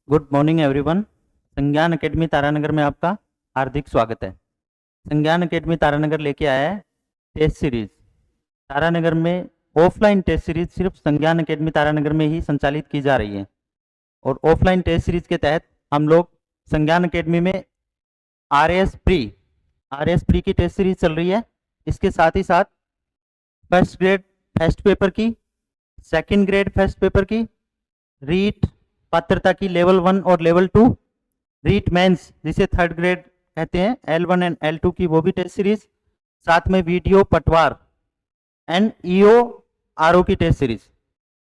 Good morning everyone. संज्ञान academy Taranagar में आपका हार्दिक स्वागत है। संज्ञान एकेडमी तारानगर लेके आया है टेस्ट सीरीज। तारानगर में ऑफलाइन टेस्ट सीरीज सिर्फ संज्ञान एकेडमी तारानगर में ही संचालित की जा रही है और ऑफलाइन टेस्ट सीरीज के तहत हम लोग संज्ञान एकेडमी में आर एस प्री की टेस्ट सीरीज चल रही है। इसके साथ ही साथ फर्स्ट ग्रेड फर्स्ट पेपर की, सेकंड ग्रेड फर्स्ट पेपर की, रीट पात्रता की लेवल 1 और लेवल 2, रीट मेंस जिसे थर्ड ग्रेड कहते हैं L1 एंड L2 की वो भी टेस्ट सीरीज, साथ में वीडियो पटवार एंड ईओ आरओ की टेस्ट सीरीज।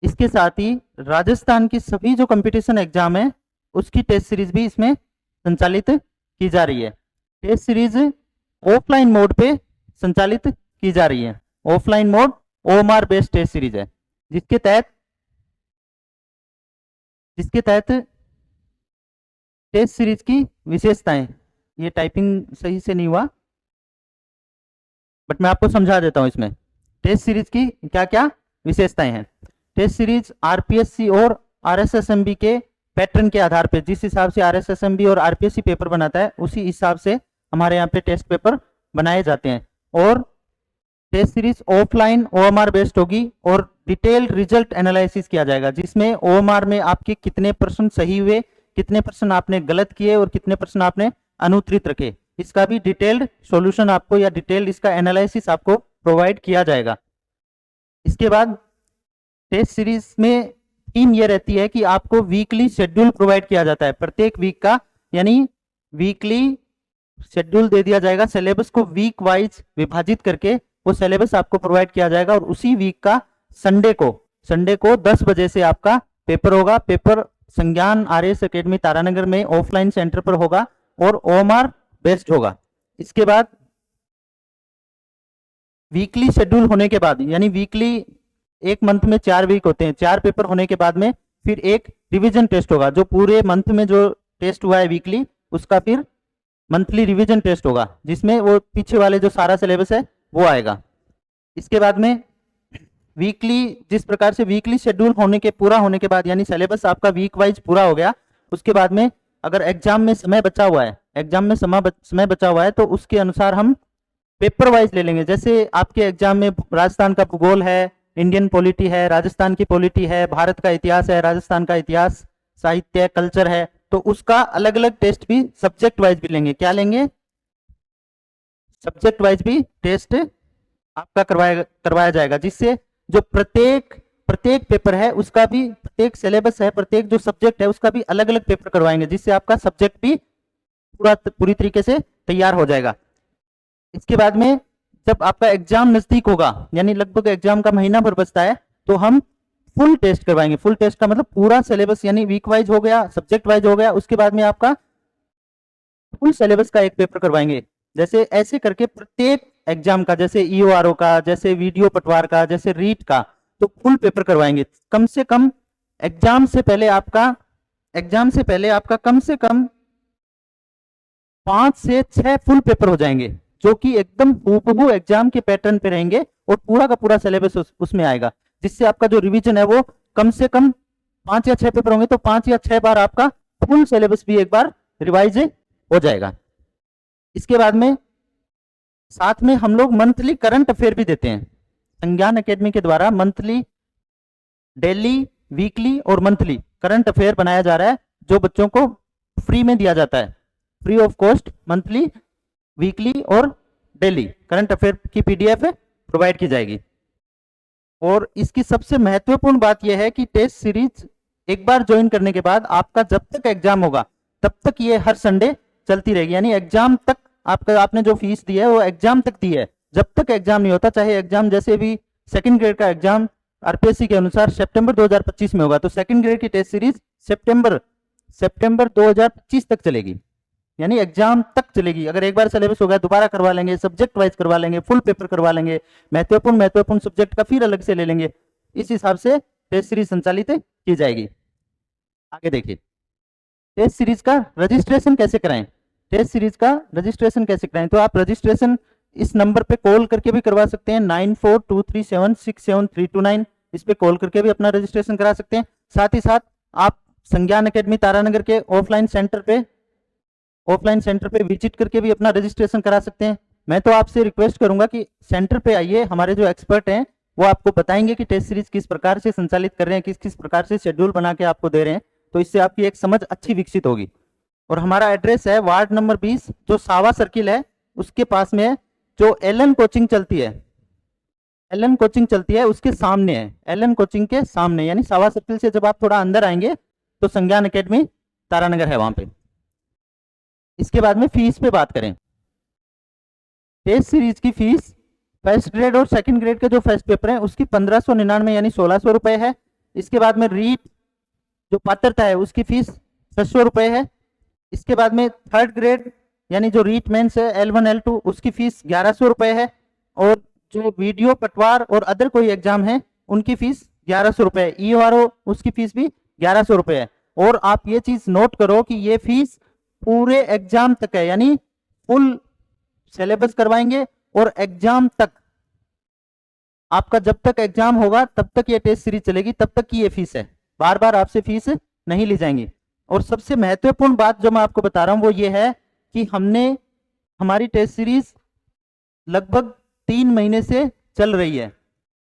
इसके साथ ही राजस्थान की सभी जो कंपटीशन एग्जाम है उसकी टेस्ट सीरीज भी इसमें संचालित की जा रही है। टेस्ट सीरीज ऑफलाइन मोड पे संचालित की जा रही है। Offline mode OMR based test series है जिसके तहत टेस्ट सीरीज की विशेषताएं, ये टाइपिंग सही से नहीं हुआ बट मैं आपको समझा देता हूं। इसमें टेस्ट सीरीज की क्या क्या विशेषताएं हैं। टेस्ट सीरीज आरपीएससी और आरएसएसएमबी के पैटर्न के आधार पर, जिस हिसाब से आरएसएसएमबी और आरपीएससी पेपर बनाता है उसी हिसाब से हमारे यहाँ पे टेस्ट पेपर बनाए जाते हैं। और test series offline OMR based होगी और डिटेल्ड रिजल्ट एनालिसिस किया जाएगा, जिसमें OMR में आपके कितने % सही हुए, कितने % आपने गलत किए और कितने % आपने अनुत्तरित रखे, इसका भी डिटेल्ड सॉल्यूशन आपको या डिटेल्ड इसका एनालिसिस आपको प्रोवाइड किया जाएगा। इसके बाद टेस्ट सीरीज में थीम ये रहती है कि आपको वीकली शेड्यूल प्रोवाइड किया जाता है, प्रत्येक वीक का, यानी वीकली शेड्यूल दे दिया जाएगा। सिलेबस को वीक वाइज विभाजित करके वो सिलेबस आपको प्रोवाइड किया जाएगा और उसी वीक का संडे को 10 बजे से आपका पेपर होगा। पेपर संज्ञान RS एकेडमी तारानगर में ऑफलाइन सेंटर पर होगा और OMR बेस्ड होगा। इसके बाद वीकली शेड्यूल होने के बाद, यानी वीकली एक मंथ में 4 वीक होते हैं, 4 पेपर होने के बाद में फिर एक रिवीजन टेस्ट होगा। जो पूरे मंथ में जो टेस्ट हुआ है वीकली, उसका फिर मंथली रिवीजन टेस्ट होगा, जिसमें वो पीछे वाले जो सारा सिलेबस है वो आएगा। इसके बाद में वीकली, जिस प्रकार से वीकली शेड्यूल पूरा होने के बाद, यानी सिलेबस आपका वीक वाइज पूरा हो गया, उसके बाद में अगर एग्जाम में समय बचा हुआ है तो उसके अनुसार हम पेपर वाइज ले लेंगे। जैसे आपके एग्जाम में राजस्थान का भूगोल है, इंडियन पॉलिटी है, राजस्थान की पॉलिटी है, भारत का इतिहास है, राजस्थान का इतिहास, साहित्य, कल्चर है, तो उसका अलग अलग टेस्ट भी सब्जेक्ट वाइज भी लेंगे। क्या लेंगे? सब्जेक्ट वाइज भी टेस्ट आपका करवाया जाएगा, जिससे जो प्रत्येक पेपर है उसका भी, प्रत्येक सिलेबस है, प्रत्येक जो सब्जेक्ट है उसका भी अलग अलग पेपर करवाएंगे, जिससे आपका सब्जेक्ट भी पूरी तरीके से तैयार हो जाएगा। इसके बाद में जब आपका एग्जाम नजदीक होगा, यानी लगभग एग्जाम का महीना भर बचता है, तो हम फुल टेस्ट करवाएंगे। फुल टेस्ट का मतलब पूरा सिलेबस, यानी वीक वाइज हो गया, सब्जेक्ट वाइज हो गया, उसके बाद में आपका फुल सिलेबस का एक पेपर करवाएंगे। जैसे ऐसे करके प्रत्येक एग्जाम का, जैसे EORO का, जैसे वीडियो पटवार का, जैसे रीट का, तो फुल पेपर करवाएंगे। कम से कम एग्जाम से पहले आपका कम से कम 5 से 6 फुल पेपर हो जाएंगे, जो कि एकदम हूबहू एग्जाम के पैटर्न पे रहेंगे और पूरा का पूरा सिलेबस उसमें आएगा, जिससे आपका जो रिवीजन है वो कम से कम 5 या 6 पेपर होंगे तो 5 या 6 बार आपका फुल सिलेबस भी एक बार रिवाइज हो जाएगा। इसके बाद में साथ में हम लोग मंथली करंट अफेयर भी देते हैं। संज्ञान एकेडमी के द्वारा मंथली, डेली, वीकली और मंथली करंट अफेयर बनाया जा रहा है, जो बच्चों को फ्री में दिया जाता है, free of cost. Monthly, weekly और डेली करंट अफेयर की PDF प्रोवाइड की जाएगी। और इसकी सबसे महत्वपूर्ण बात यह है कि टेस्ट सीरीज एक बार ज्वाइन करने के बाद आपका जब तक एग्जाम होगा तब तक ये हर संडे चलती रहेगी, यानी एग्जाम तक आपने जो फीस दी है वो एग्जाम तक दी है। जब तक एग्जाम नहीं होता, चाहे एग्जाम जैसे भी सेकंड ग्रेड का एग्जाम आरपीएससी के अनुसार सितंबर 2025 में होगा, तो सेकंड ग्रेड की टेस्ट सीरीज सितंबर 2025 तक चलेगी, यानी एग्जाम तक चलेगी। अगर एक बार सिलेबस हो गया दोबारा करवा लेंगे, सब्जेक्ट वाइज करवा लेंगे, फुल पेपर करवा लेंगे, महत्वपूर्ण सब्जेक्ट का फिर अलग से ले लेंगे। इस हिसाब से टेस्ट सीरीज संचालित की जाएगी। आगे देखिए, टेस्ट सीरीज का रजिस्ट्रेशन कैसे कराएं। तो आप रजिस्ट्रेशन इस नंबर पे कॉल करके भी करवा सकते हैं, 9423767329। इस पे कॉल करके भी अपना रजिस्ट्रेशन करा सकते हैं। साथ ही साथ आप संज्ञान एकेडमी तारानगर के ऑफलाइन सेंटर पे विजिट करके भी अपना रजिस्ट्रेशन करा सकते हैं। मैं तो आपसे रिक्वेस्ट करूंगा कि सेंटर पे आइए, हमारे जो एक्सपर्ट हैं वो आपको बताएंगे कि टेस्ट सीरीज किस प्रकार से संचालित कर रहे हैं, किस किस प्रकार से शेड्यूल बना के आपको दे रहे हैं, तो इससे आपकी एक समझ अच्छी विकसित होगी। और हमारा एड्रेस है वार्ड नंबर 20 जो सावा सर्किल है उसके पास में है, जो एलन कोचिंग चलती है उसके सामने है, एलन कोचिंग के सामने, यानी सावा सर्किल से जब आप थोड़ा अंदर आएंगे तो संज्ञान एकेडमी तारानगर है वहां पे। इसके बाद में फीस पे बात करें। टेस्ट सीरीज की फीस फर्स्ट ग्रेड और सेकंड ग्रेड के जो फर्स्ट पेपर है उसकी 1599 यानी 1600 रुपए है। इसके बाद में रीट जो पात्रता है उसकी फीस 600 रुपए है। इसके बाद में थर्ड ग्रेड यानी जो रीट मेंस है L1 L2 उसकी फीस 1100 रुपए है। और जो वीडियो पटवार और अदर कोई एग्जाम है उनकी फीस 1100 रुपए है। EORO उसकी फीस भी 1100 रुपए है। और आप ये चीज नोट करो कि ये फीस पूरे एग्जाम तक है, यानी फुल सिलेबस करवाएंगे और एग्जाम तक आपका जब तक एग्जाम होगा तब तक ये टेस्ट सीरीज चलेगी, तब तक की ये फीस है, बार बार आपसे फीस नहीं ली जाएंगी। और सबसे महत्वपूर्ण बात जो मैं आपको बता रहा हूं वो ये है कि हमारी टेस्ट सीरीज लगभग 3 महीने से चल रही है।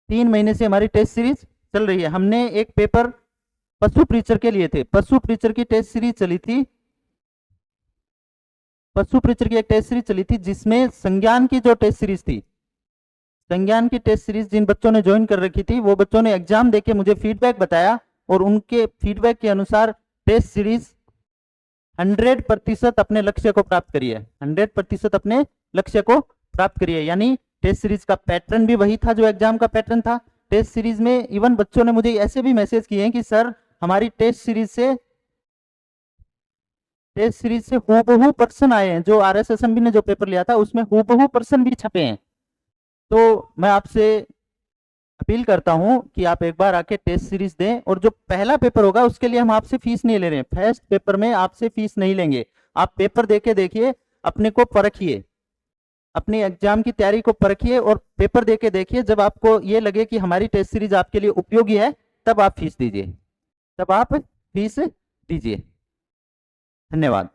3 महीने से हमारी टेस्ट सीरीज चल रही है। हमने एक पेपर पशु प्रीचर के लिए थे, पशु प्रीचर की टेस्ट सीरीज चली थी, पशु प्रीचर की एक टेस्ट सीरीज चली थी जिसमें संज्ञान की जो टेस्ट सीरीज थी, संज्ञान की टेस्ट सीरीज जिन बच्चों ने ज्वाइन कर रखी थी वो बच्चों ने एग्जाम देके मुझे फीडबैक बताया और उनके फीडबैक के अनुसार टेस्ट सीरीज 100% अपने लक्ष्य को प्राप्त करी है, 100% अपने लक्ष्य को प्राप्त करी है। यानी टेस्ट सीरीज का पैटर्न भी वही था जो एग्जाम का पैटर्न था। टेस्ट सीरीज में इवन बच्चों ने मुझे ऐसे भी मैसेज किए हैं कि सर हमारी टेस्ट सीरीज से हूबहू पर्सन आए हैं, जो RSSMB ने जो पेपर लिया था उसमें हूबहू पर्सन भी छपे हैं। तो मैं आपसे अपील करता हूं कि आप एक बार आके टेस्ट सीरीज दें। और जो पहला पेपर होगा उसके लिए हम आपसे फीस नहीं ले रहे हैं, फर्स्ट पेपर में आपसे फीस नहीं लेंगे। आप पेपर देके देखिए, अपने को परखिए, अपनी एग्जाम की तैयारी को परखिए और पेपर देके देखिए। जब आपको ये लगे कि हमारी टेस्ट सीरीज आपके लिए उपयोगी है तब आप फीस दीजिए, धन्यवाद।